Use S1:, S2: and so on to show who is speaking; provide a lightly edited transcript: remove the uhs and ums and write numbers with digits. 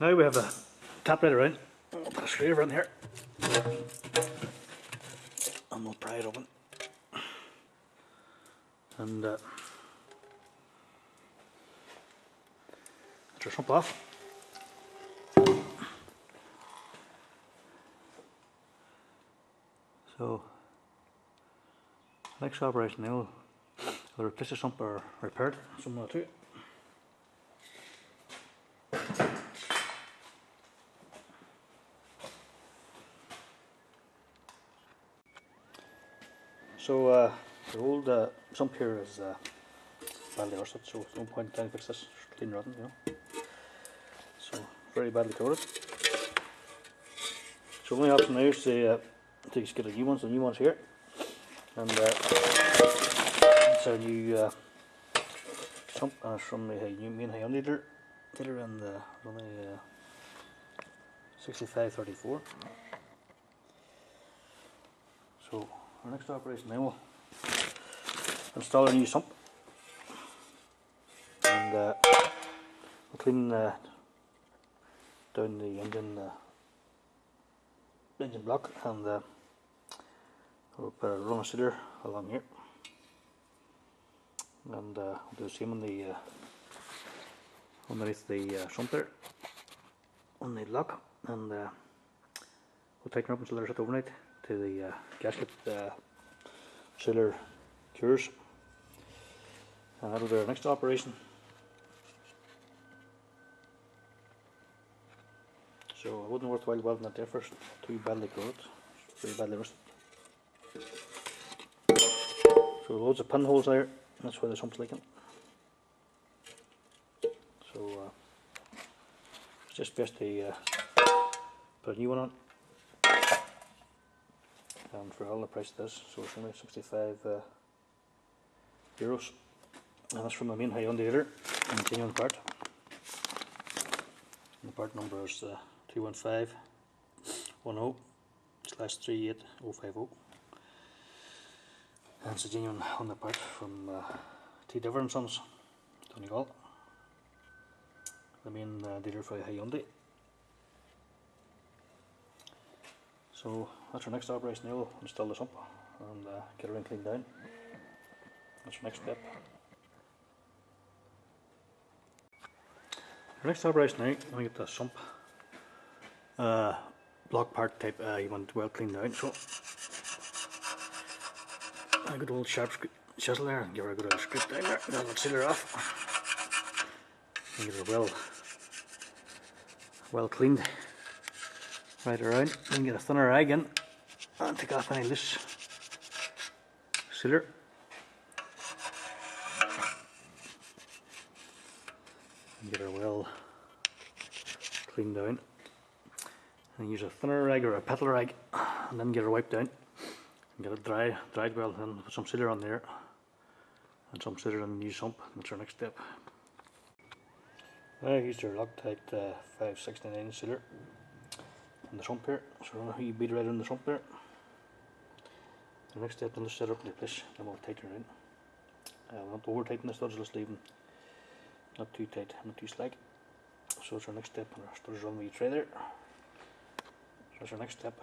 S1: Now we have a tap right around. We'll put a screwdriver in here and we'll pry it open. And that's our sump off. So next operation now we'll replace the sump or repair it, something like that. So the old sump here is badly rusted, so there's no point in trying to fix this. It's clean rotten, you know. So very badly coated. So the only option now is to just get a new ones. The new ones here, and it's our new sump, and it's from the main Hyundai dealer, and it's only 6534. So our next operation now will install a new sump, and we'll clean down the engine block, and we'll put a run of sealer along here, and we'll do the same on the underneath the sump there on the lock, and we'll tighten up until they're set overnight to the gasket sealer cures, and that'll be our next operation. So it wasn't worthwhile welding that there first, too badly coated, very badly rusted. So loads of pinholes there, that's why the sump's leaking. So it's just best to put a new one on. And for all the price of this, so it's only 65 euros, and that's from the main Hyundai dealer, and genuine part. And the part number is 21510/38050, and it's a genuine Honda part from T. Dever and Sons, Donegal, the main dealer for Hyundai. So that's our next operation now. We'll install the sump and get everything cleaned down. That's our next step. Our next operation now, when we get the sump block part type, you want it well cleaned down. So a good old sharp chisel there, and give her a good old scrape down there, and then we'll seal her off and get her well cleaned right around. Then get a thinner rag in and take off any loose sealer. And get her well cleaned down. And use a thinner rag or a petal rag, and then get her wiped down and get it dried well, and put some sealer on there and some sealer on the new sump. That's our next step. I used our Loctite 569 sealer in the sump here, so you beat it right in the sump there. The next step, then just set up the place, then we'll tighten her in. We'll not over tighten the studs, just leave them not too tight, not too slack. So that's our next step, and our studs are on the tray there. So that's our next step.